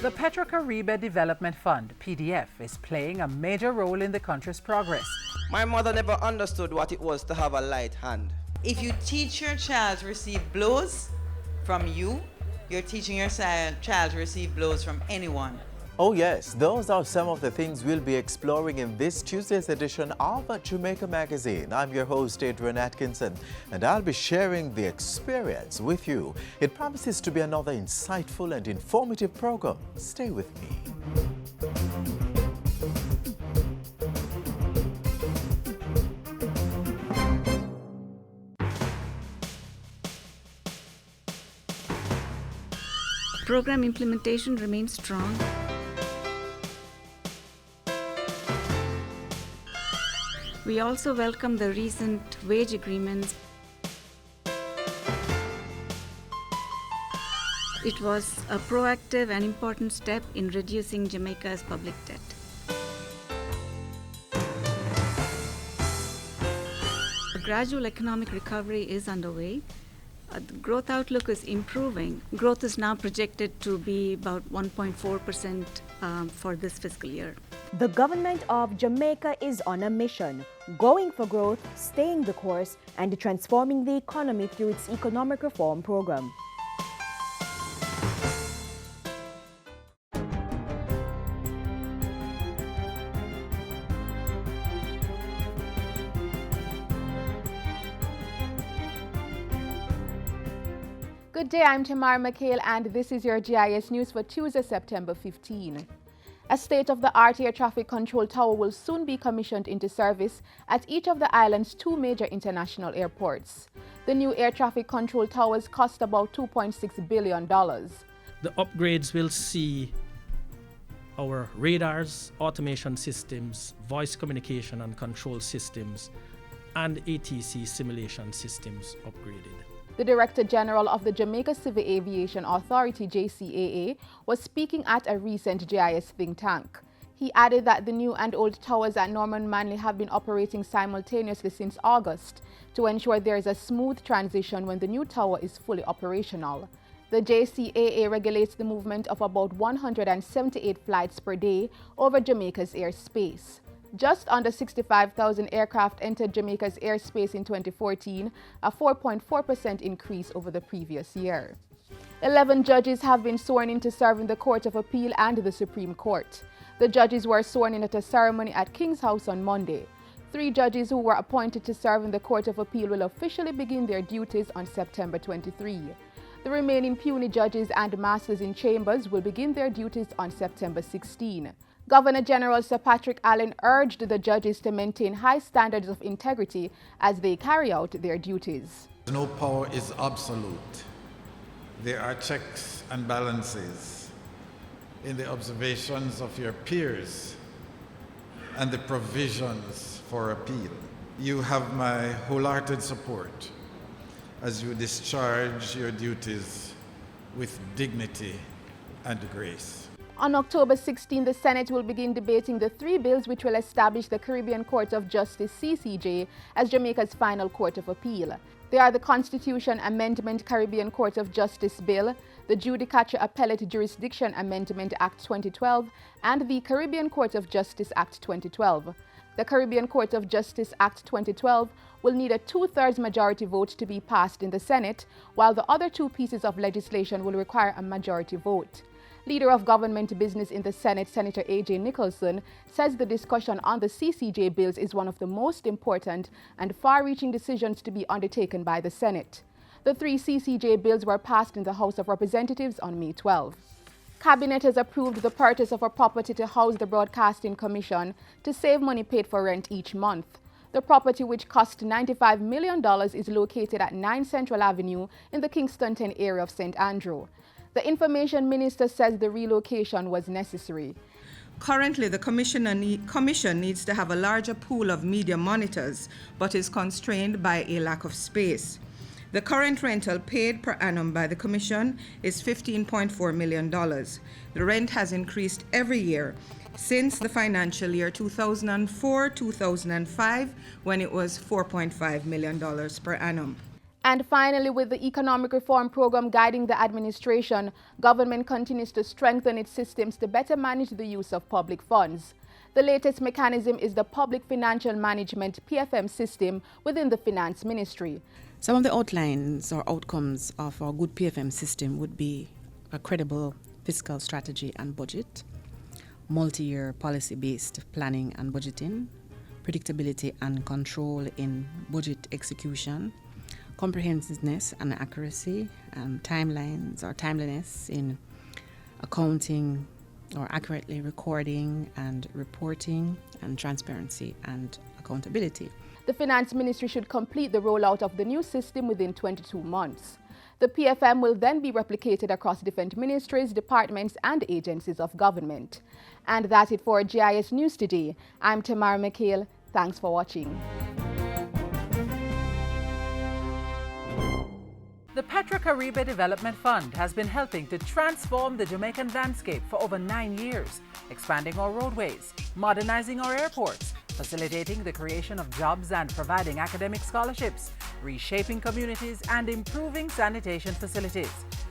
The Petro-Caribe Development Fund, PDF, is playing a major role in the country's progress. My mother never understood what it was to have a light hand. If you teach your child to receive blows from you, you're teaching your child to receive blows from anyone. Oh yes, those are some of the things we'll be exploring in this Tuesday's edition of Jamaica Magazine. I'm your host, Adrian Atkinson, and I'll be sharing the experience with you. It promises to be another insightful and informative program. Stay with me. Program implementation remains strong. We also welcome the recent wage agreements. It was a proactive and important step in reducing Jamaica's public debt. A gradual economic recovery is underway. The growth outlook is improving. Growth is now projected to be about 1.4% for this fiscal year. The government of Jamaica is on a mission, going for growth, staying the course, and transforming the economy through its economic reform program. Good day, I'm Tamara McHale, and this is your GIS News for Tuesday, September 15. A state-of-the-art air traffic control tower will soon be commissioned into service at each of the island's two major international airports. The new air traffic control towers cost about $2.6 billion. The upgrades will see our radars, automation systems, voice communication and control systems, and ATC simulation systems upgraded. The Director General of the Jamaica Civil Aviation Authority, JCAA, was speaking at a recent GIS think tank. He added that the new and old towers at Norman Manley have been operating simultaneously since August to ensure there is a smooth transition when the new tower is fully operational. The JCAA regulates the movement of about 178 flights per day over Jamaica's airspace. Just under 65,000 aircraft entered Jamaica's airspace in 2014, a 4.4% increase over the previous year. 11 judges have been sworn in to serve in the Court of Appeal and the Supreme Court. The judges were sworn in at a ceremony at King's House on Monday. 3 judges who were appointed to serve in the Court of Appeal will officially begin their duties on September 23. The remaining puisne judges and masters in chambers will begin their duties on September 16. Governor General Sir Patrick Allen urged the judges to maintain high standards of integrity as they carry out their duties. No power is absolute. There are checks and balances in the observations of your peers and the provisions for appeal. You have my wholehearted support as you discharge your duties with dignity and grace. On October 16, the Senate will begin debating the 3 bills which will establish the Caribbean Court of Justice, CCJ, as Jamaica's final court of appeal. They are the Constitution Amendment Caribbean Court of Justice Bill, the Judicature Appellate Jurisdiction Amendment Act 2012, and the Caribbean Court of Justice Act 2012. The Caribbean Court of Justice Act 2012 will need a 2/3 majority vote to be passed in the Senate, while the other 2 pieces of legislation will require a majority vote. Leader of Government Business in the Senate, Senator A.J. Nicholson, says the discussion on the CCJ bills is one of the most important and far-reaching decisions to be undertaken by the Senate. The 3 CCJ bills were passed in the House of Representatives on May 12. Cabinet has approved the purchase of a property to house the Broadcasting Commission to save money paid for rent each month. The property, which cost $95 million, is located at 9 Central Avenue in the Kingston 10 area of St. Andrew. The Information Minister says the relocation was necessary. Currently, the Commission needs to have a larger pool of media monitors, but is constrained by a lack of space. The current rental paid per annum by the Commission is $15.4 million. The rent has increased every year since the financial year 2004-2005, when it was $4.5 million per annum. And finally, with the economic reform program guiding the administration, government continues to strengthen its systems to better manage the use of public funds. The latest mechanism is the Public Financial Management (PFM) system within the Finance Ministry. Some of the outlines or outcomes of our good PFM system would be a credible fiscal strategy and budget, multi-year policy-based planning and budgeting, predictability and control in budget execution, comprehensiveness and accuracy, timeliness in accounting or accurately recording and reporting, and transparency and accountability. The Finance Ministry should complete the rollout of the new system within 22 months. The PFM will then be replicated across different ministries, departments, and agencies of government. And that's it for GIS News today. I'm Tamara McHale. Thanks for watching. The Petro-Caribe Development Fund has been helping to transform the Jamaican landscape for over 9 years, expanding our roadways, modernizing our airports, facilitating the creation of jobs and providing academic scholarships, reshaping communities and improving sanitation facilities.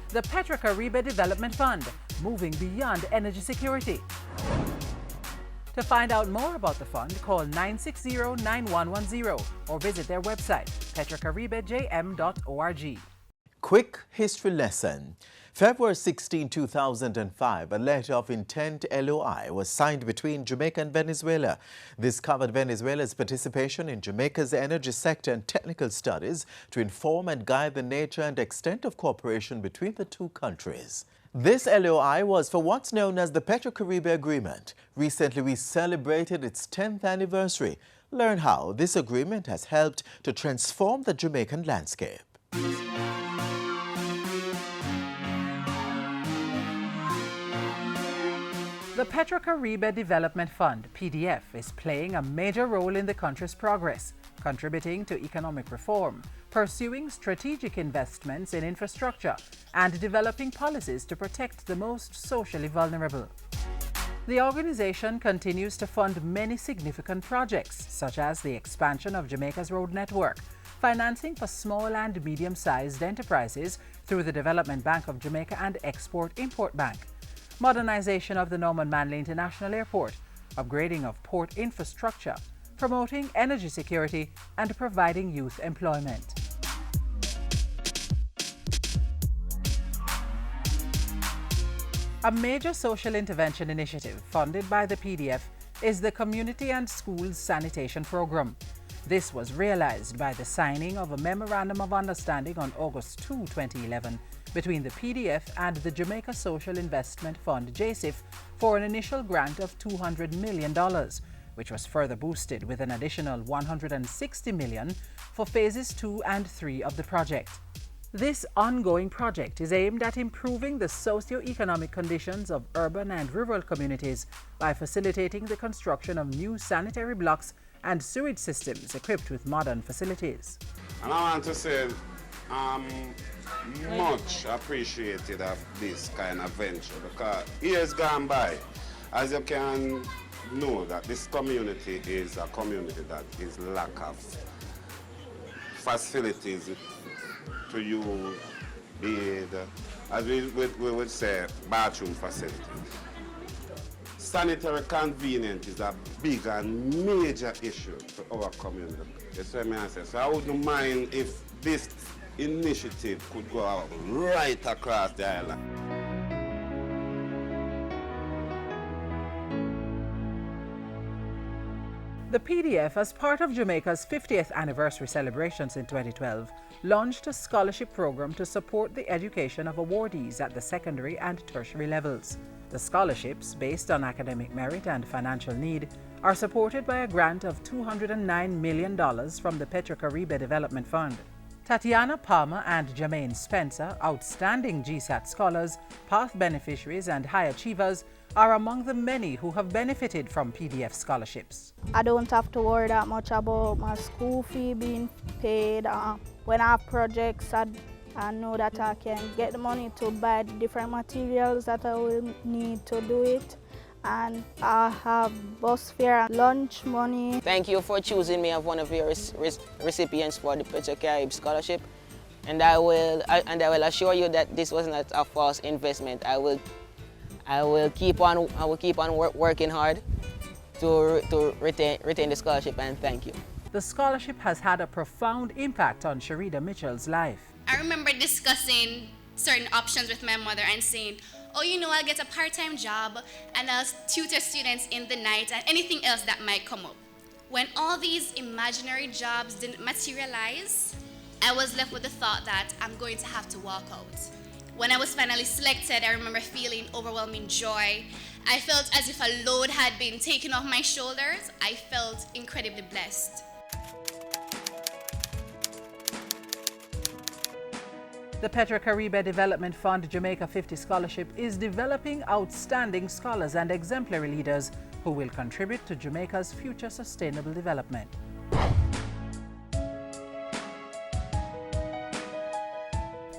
The Petro-Caribe Development Fund, moving beyond energy security. To find out more about the fund, call 960-9110 or visit their website, petrocaribejm.org. Quick history lesson. February 16, 2005, a letter of intent LOI was signed between Jamaica and Venezuela. This covered Venezuela's participation in Jamaica's energy sector and technical studies to inform and guide the nature and extent of cooperation between the two countries. This LOI was for what's known as the Petro-Caribe Agreement. Recently, we celebrated its 10th anniversary. Learn how this agreement has helped to transform the Jamaican landscape. The Petro-Caribe Development Fund, PDF, is playing a major role in the country's progress, contributing to economic reform, pursuing strategic investments in infrastructure, and developing policies to protect the most socially vulnerable. The organization continues to fund many significant projects, such as the expansion of Jamaica's road network, financing for small and medium-sized enterprises through the Development Bank of Jamaica and Export-Import Bank, modernization of the Norman Manley International Airport, upgrading of port infrastructure, promoting energy security, and providing youth employment. A major social intervention initiative funded by the PDF is the Community and Schools Sanitation Program. This was realized by the signing of a Memorandum of Understanding on August 2, 2011, between the PDF and the Jamaica Social Investment Fund (JSIF) for an initial grant of $200 million, which was further boosted with an additional $160 million for phases 2 and 3 of the project. This ongoing project is aimed at improving the socio-economic conditions of urban and rural communities by facilitating the construction of new sanitary blocks and sewage systems equipped with modern facilities. And I want to say, much appreciated of this kind of venture, because years gone by, as you can know, that this community is a community that is lack of facilities to use, as we would say, bathroom facilities. Sanitary convenience is a big and major issue to our community. That's what I say. So I wouldn't mind if this initiative could go out right across the island. The PDF, as part of Jamaica's 50th anniversary celebrations in 2012, launched a scholarship program to support the education of awardees at the secondary and tertiary levels. The scholarships, based on academic merit and financial need, are supported by a grant of $209 million from the Petro-Caribe Development Fund. Tatiana Palmer and Jermaine Spencer, outstanding GSAT scholars, PATH beneficiaries and high achievers, are among the many who have benefited from PDF scholarships. I don't have to worry that much about my school fee being paid. When I have projects, I know that I can get the money to buy the different materials that I will need to do it. And I have bus fare and lunch money. Thank you for choosing me as one of your recipients for the Petro-Caribe Scholarship. and I will assure you that this was not a false investment. I will keep on working hard to retain the scholarship, and thank you. The scholarship has had a profound impact on Sharida Mitchell's life. I remember discussing certain options with my mother and saying, oh, you know, I'll get a part-time job and I'll tutor students in the night and anything else that might come up. When all these imaginary jobs didn't materialize, I was left with the thought that I'm going to have to walk out. When I was finally selected, I remember feeling overwhelming joy. I felt as if a load had been taken off my shoulders. I felt incredibly blessed. The Petra Caribe Development Fund Jamaica 50 Scholarship is developing outstanding scholars and exemplary leaders who will contribute to Jamaica's future sustainable development.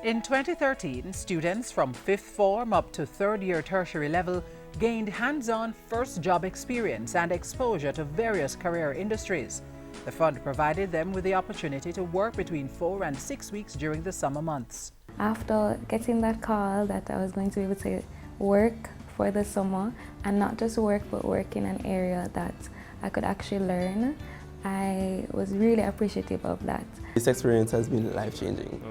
In 2013, students from 5th form up to 3rd year tertiary level gained hands-on first job experience and exposure to various career industries. The fund provided them with the opportunity to work between 4 and 6 weeks during the summer months. After getting that call that I was going to be able to work for the summer, and not just work, but work in an area that I could actually learn, I was really appreciative of that. This experience has been life-changing.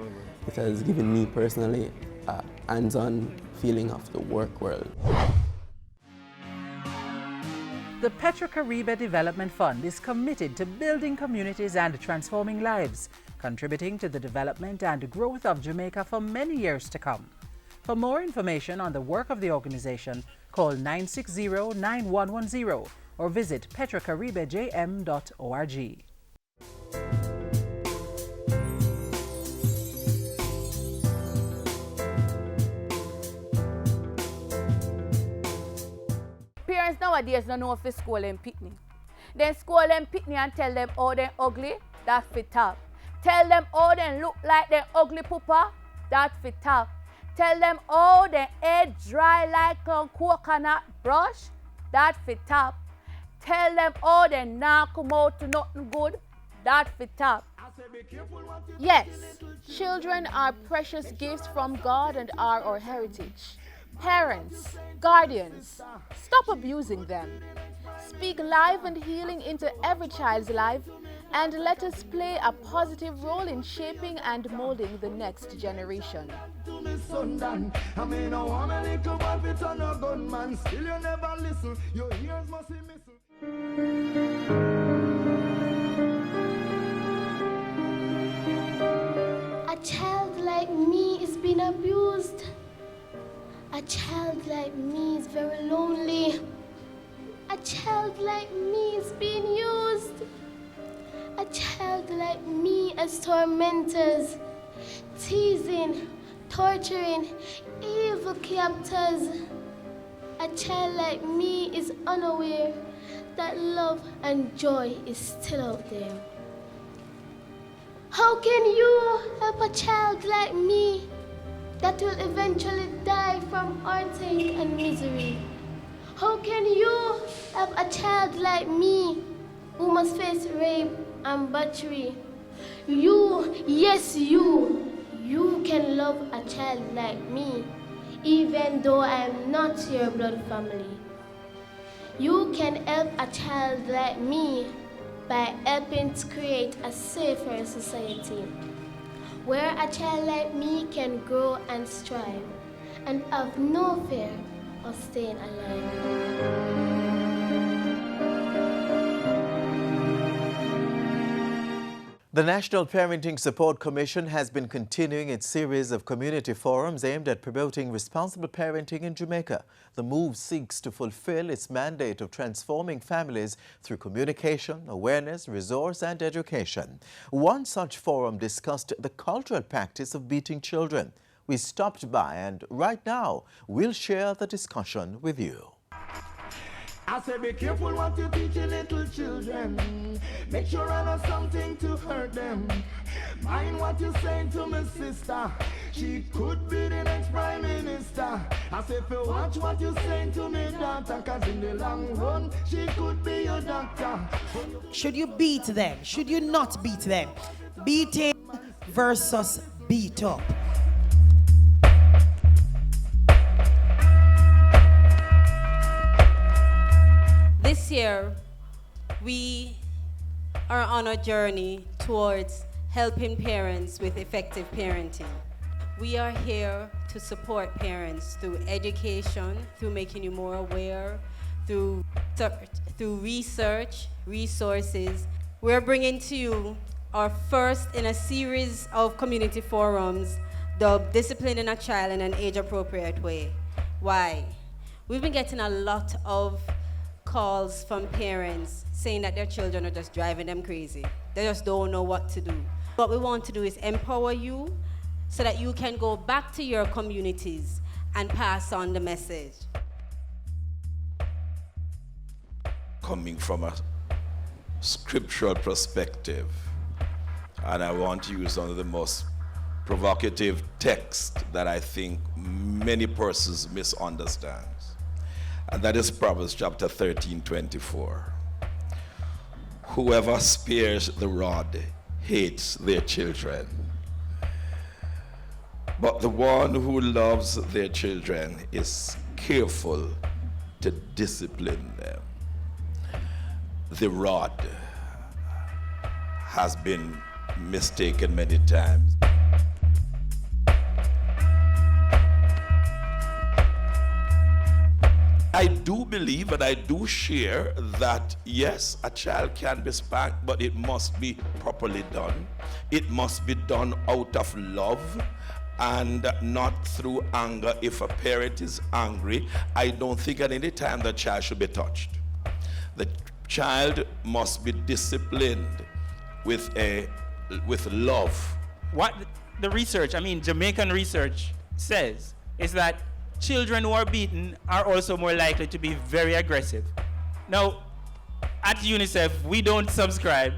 It has given me personally a hands-on feeling of the work world. The Petra Caribe Development Fund is committed to building communities and transforming lives, contributing to the development and growth of Jamaica for many years to come. For more information on the work of the organization, call 960-9110 or visit petracaribejm.org. Parents nowadays don't know if they school them pitney. Then school them pitney and tell them how they ugly, that fit up. Tell them how they look like they ugly pooper, that fit up. Tell them how they head dry like a coconut brush, that fit up. Tell them how they not come out to nothing good, that fit up. Yes, children are precious gifts from God and are our heritage. Parents, guardians, stop abusing them. Speak life and healing into every child's life, and let us play a positive role in shaping and molding the next generation. A child like me is being abused. A child like me is very lonely. A child like me is being used. A child like me as tormentors, teasing, torturing, evil captors. A child like me is unaware that love and joy is still out there. How can you help a child like me that will eventually die from heartache and misery? How can you help a child like me who must face rape and battery? You, yes you can love a child like me, even though I am not your blood family. You can help a child like me by helping to create a safer society, where a child like me can grow and strive and have no fear of staying alive. The National Parenting Support Commission has been continuing its series of community forums aimed at promoting responsible parenting in Jamaica. The move seeks to fulfill its mandate of transforming families through communication, awareness, resource and education. One such forum discussed the cultural practice of beating children. We stopped by and right now we'll share the discussion with you. I say be careful what you teach your little children. Make sure I know something to hurt them. Mind what you saying to my sister. She could be the next prime minister. I say if you watch what you saying to me daughter, cause in the long run she could be your doctor. Should you beat them? Should you not beat them? Beating versus beat up. This year, we are on a journey towards helping parents with effective parenting. We are here to support parents through education, through making you more aware, through research, resources. We're bringing to you our first in a series of community forums dubbed Disciplining a Child in an Age-Appropriate Way. Why? We've been getting a lot of calls from parents saying that their children are just driving them crazy. They just don't know what to do. What we want to do is empower you so that you can go back to your communities and pass on the message. Coming from a scriptural perspective, and I want to use one of the most provocative texts that I think many persons misunderstand. And that is Proverbs chapter 13:24. Whoever spares the rod hates their children, but the one who loves their children is careful to discipline them. The rod has been mistaken many times. I do believe and I do share that, yes, a child can be spanked, but it must be properly done. It must be done out of love and not through anger. If a parent is angry, I don't think at any time the child should be touched. The child must be disciplined with love. What the research, Jamaican research says is that children who are beaten are also more likely to be very aggressive. Now, at UNICEF, we don't subscribe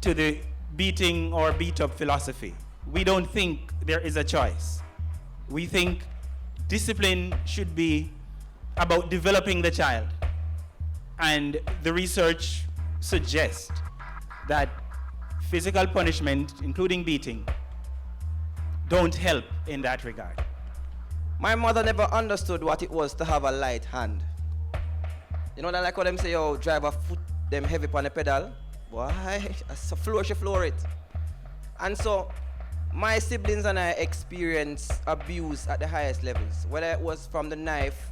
to the beating or beat up philosophy. We don't think there is a choice. We think discipline should be about developing the child. And the research suggests that physical punishment, including beating, don't help in that regard. My mother never understood what it was to have a light hand. You know that like what them say, yo, drive a foot them heavy on the pedal? Why? It's a floor, she floor it. And so, my siblings and I experienced abuse at the highest levels. Whether it was from the knife,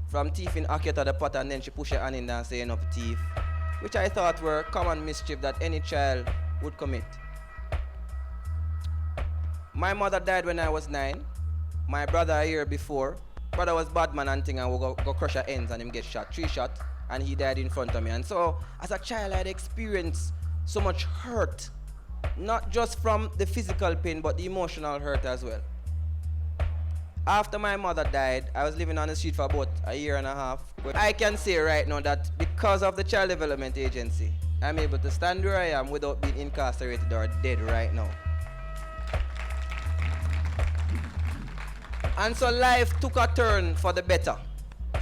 from teeth in Aketa the pot, and then she push her hand in there and say enough teeth, which I thought were common mischief that any child would commit. My mother died when I was 9. My brother a year before. Brother was bad man and thing, and we go crush her ends and him get shot. 3 shots, and he died in front of me. And so, as a child, I had experienced so much hurt. Not just from the physical pain, but the emotional hurt as well. After my mother died, I was living on the street for about a year and a half. But I can say right now that because of the Child Development Agency, I'm able to stand where I am without being incarcerated or dead right now. And so life took a turn for the better.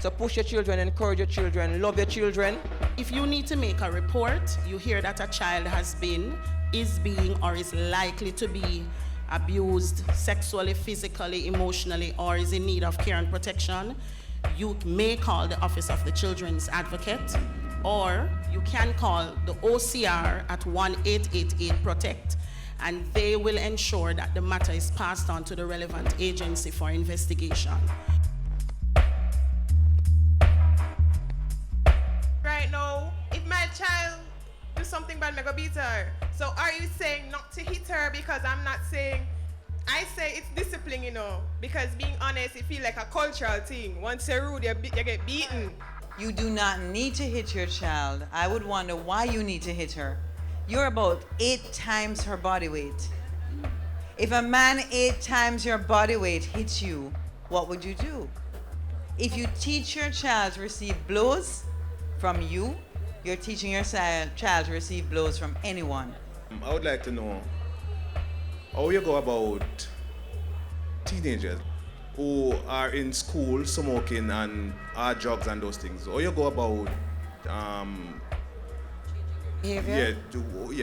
So push your children, encourage your children, love your children. If you need to make a report, you hear that a child has been, is being, or is likely to be abused sexually, physically, emotionally, or is in need of care and protection, you may call the Office of the Children's Advocate, or you can call the OCR at 1-888-PROTECT, and they will ensure that the matter is passed on to the relevant agency for investigation. Right now, if my child do something bad, I'm gonna beat her. So are you saying not to hit her? Because I'm not saying, I say it's discipline, you know, because being honest, it feels like a cultural thing. Once you're rude, you get beaten. You do not need to hit your child. I would wonder why you need to hit her. You're about 8 times her body weight. If a man 8 times your body weight hits you, what would you do? If you teach your child to receive blows from you, you're teaching your child to receive blows from anyone. I would like to know how you go about teenagers who are in school smoking and hard drugs and those things. How you go about behavior?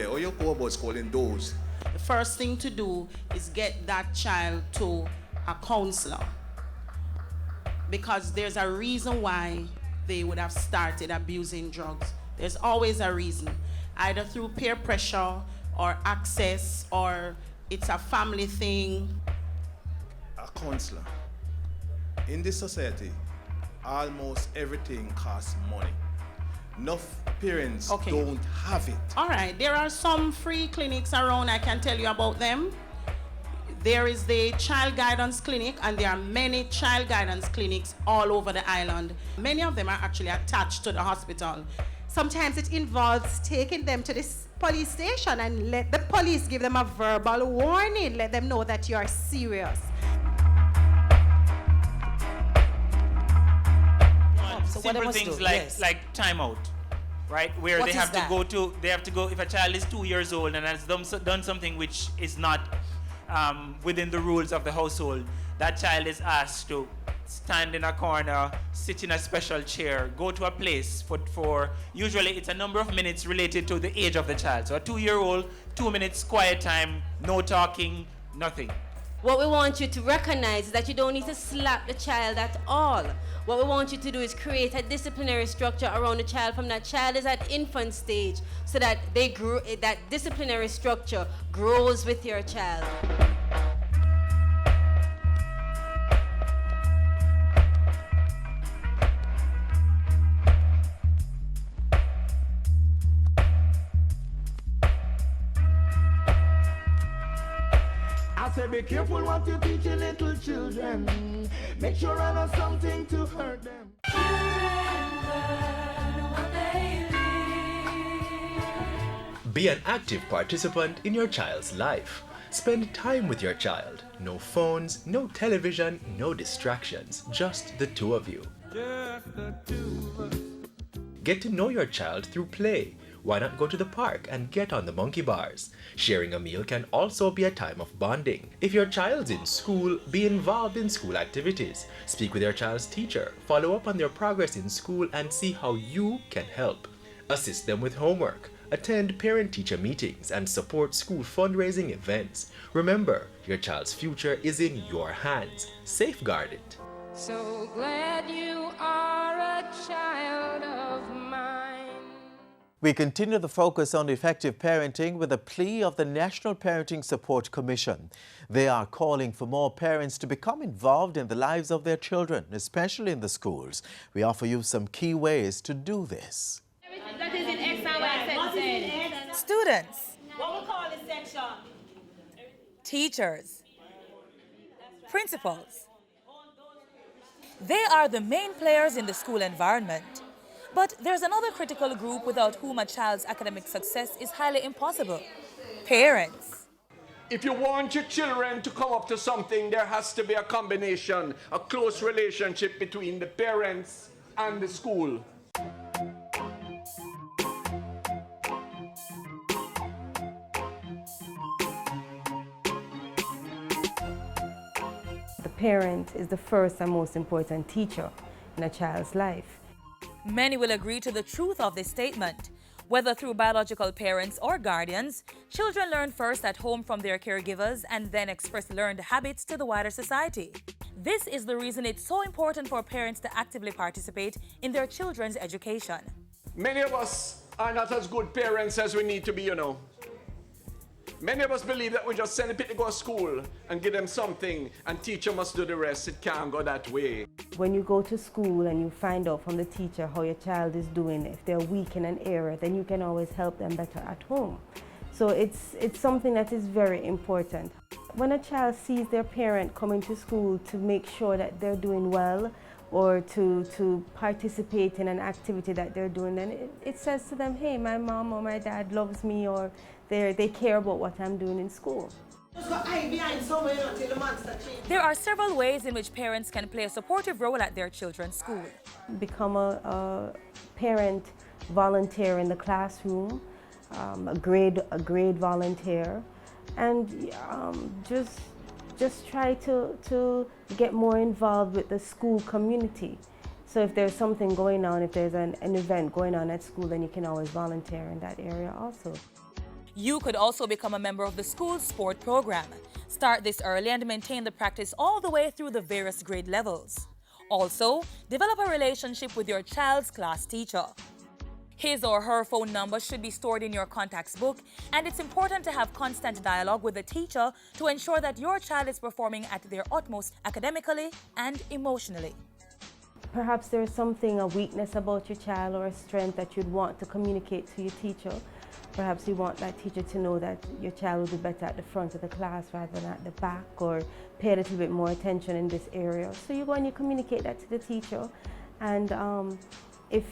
how you go about schooling those the first thing to do is get that child to a counselor, because there's a reason why they would have started abusing drugs. There's always a reason, either through peer pressure or access, or it's a family thing. A counselor. In this society, almost everything costs money. Enough parents don't have it. All right, there are some free clinics around, I can tell you about them. There is the Child Guidance Clinic, and there are many child guidance clinics all over the island. Many of them are actually attached to the hospital. Sometimes it involves taking them to this police station and let the police give them a verbal warning, let them know that you are serious. So simple things like timeout, right? Where What they is have that? to go if a child is 2 years old and has done something which is not within the rules of the household, that child is asked to stand in a corner, sit in a special chair, go to a place for usually it's a number of minutes related to the age of the child. So a 2-year-old, 2 minutes quiet time, no talking, nothing. What we want you to recognize is that you don't need to slap the child at all. What we want you to do is create a disciplinary structure around the child from that child is at infant stage, so that that disciplinary structure grows with your child. I say be careful what you teach your little children. Make sure I know something to hurt them. Be an active participant in your child's life. Spend time with your child. No phones, no television, no distractions, just the two of you. Get to know your child through play. Why not go to the park and get on the monkey bars? Sharing a meal can also be a time of bonding. If your child's in school, be involved in school activities. Speak with your child's teacher, follow up on their progress in school, and see how you can help. Assist them with homework. Attend parent-teacher meetings and support school fundraising events. Remember, your child's future is in your hands. Safeguard it. So glad you are a child of mine. We continue the focus on effective parenting with a plea of the National Parenting Support Commission. They are calling for more parents to become involved in the lives of their children, especially in the schools. We offer you some key ways to do this. That is in X and Y sentence. Students, What we call this section? teachers, principals. They are the main players in the school environment. But there's another critical group without whom a child's academic success is highly impossible: parents. If you want your children to come up to something, there has to be a combination, a close relationship between the parents and the school. The parent is the first and most important teacher in a child's life. Many will agree to the truth of this statement. Whether through biological parents or guardians, children learn first at home from their caregivers and then express learned habits to the wider society. This is the reason it's so important for parents to actively participate in their children's education. Many of us are not as good parents as we need to be, you know. Many of us believe that we just send the people to go to school and give them something and teacher must do the rest. It can't go that way. When you go to school and you find out from the teacher how your child is doing, if they're weak in an area, then you can always help them better at home. So it's something that is very important. When a child sees their parent coming to school to make sure that they're doing well or to participate in an activity that they're doing, then it says to them, hey, my mom or my dad loves me, or they care about what I'm doing in school. There are several ways in which parents can play a supportive role at their children's school. Become a parent volunteer in the classroom, a grade volunteer, and just try to get more involved with the school community. So if there's something going on, if there's an event going on at school, then you can always volunteer in that area also. You could also become a member of the school's sport program. Start this early and maintain the practice all the way through the various grade levels. Also, develop a relationship with your child's class teacher. His or her phone number should be stored in your contacts book, and it's important to have constant dialogue with the teacher to ensure that your child is performing at their utmost academically and emotionally. Perhaps there is something, a weakness about your child or a strength that you'd want to communicate to your teacher. Perhaps you want that teacher to know that your child will be better at the front of the class rather than at the back, or pay a little bit more attention in this area. So you go and you communicate that to the teacher, and if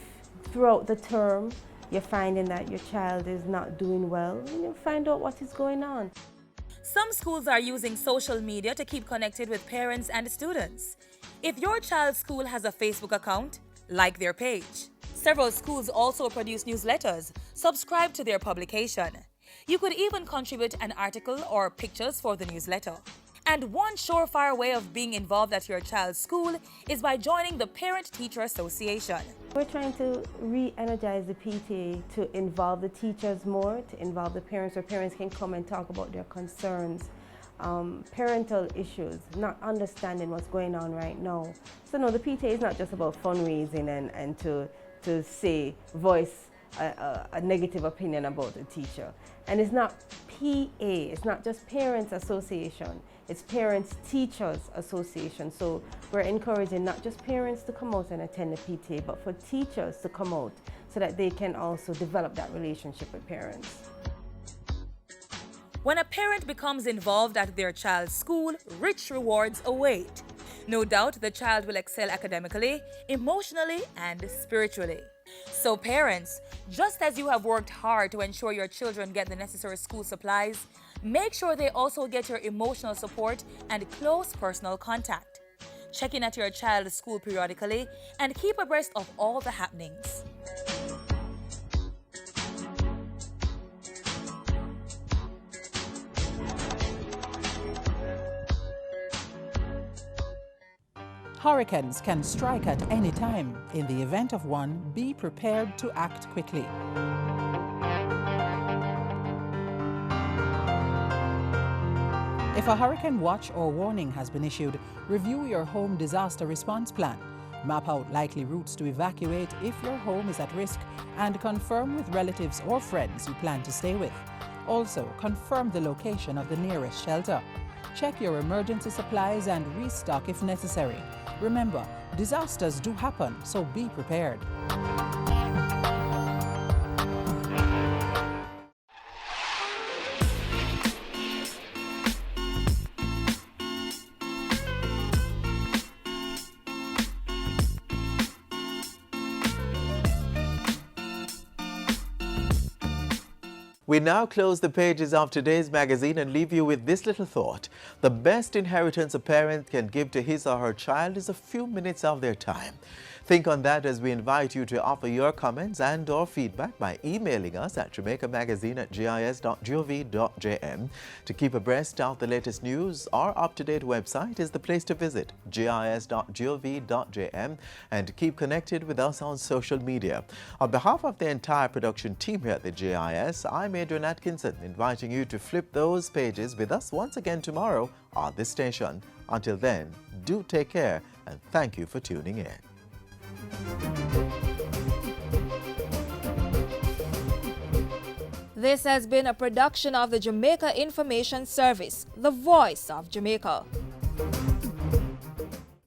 throughout the term you're finding that your child is not doing well, you find out what is going on. Some schools are using social media to keep connected with parents and students. If your child's school has a Facebook account, like their page. Several schools also produce newsletters. Subscribe to their publication. You could even contribute an article or pictures for the newsletter. And one surefire way of being involved at your child's school is by joining the Parent-Teacher Association. We're trying to re-energize the PTA to involve the teachers more, to involve the parents, where parents can come and talk about their concerns, parental issues, not understanding what's going on right now. So no, the PTA is not just about fundraising and to voice a negative opinion about the teacher. And it's not PA, it's not just Parents Association, it's Parents Teachers Association. So we're encouraging not just parents to come out and attend the PTA, but for teachers to come out so that they can also develop that relationship with parents. When a parent becomes involved at their child's school, rich rewards await. No doubt the child will excel academically, emotionally, and spiritually. So parents, just as you have worked hard to ensure your children get the necessary school supplies, make sure they also get your emotional support and close personal contact. Check in at your child's school periodically and keep abreast of all the happenings. Hurricanes can strike at any time. In the event of one, be prepared to act quickly. If a hurricane watch or warning has been issued, review your home disaster response plan. Map out likely routes to evacuate if your home is at risk, and confirm with relatives or friends you plan to stay with. Also, confirm the location of the nearest shelter. Check your emergency supplies and restock if necessary. Remember, disasters do happen, so be prepared. We now close the pages of today's magazine and leave you with this little thought. The best inheritance a parent can give to his or her child is a few minutes of their time. Think on that as we invite you to offer your comments and or feedback by emailing us at jamaicamagazine@gis.gov.jm. To keep abreast of the latest news, our up-to-date website is the place to visit, gis.gov.jm, and keep connected with us on social media. On behalf of the entire production team here at the GIS, I'm Adrian Atkinson, inviting you to flip those pages with us once again tomorrow on this station. Until then, do take care and thank you for tuning in. This has been a production of the Jamaica Information Service, the voice of Jamaica.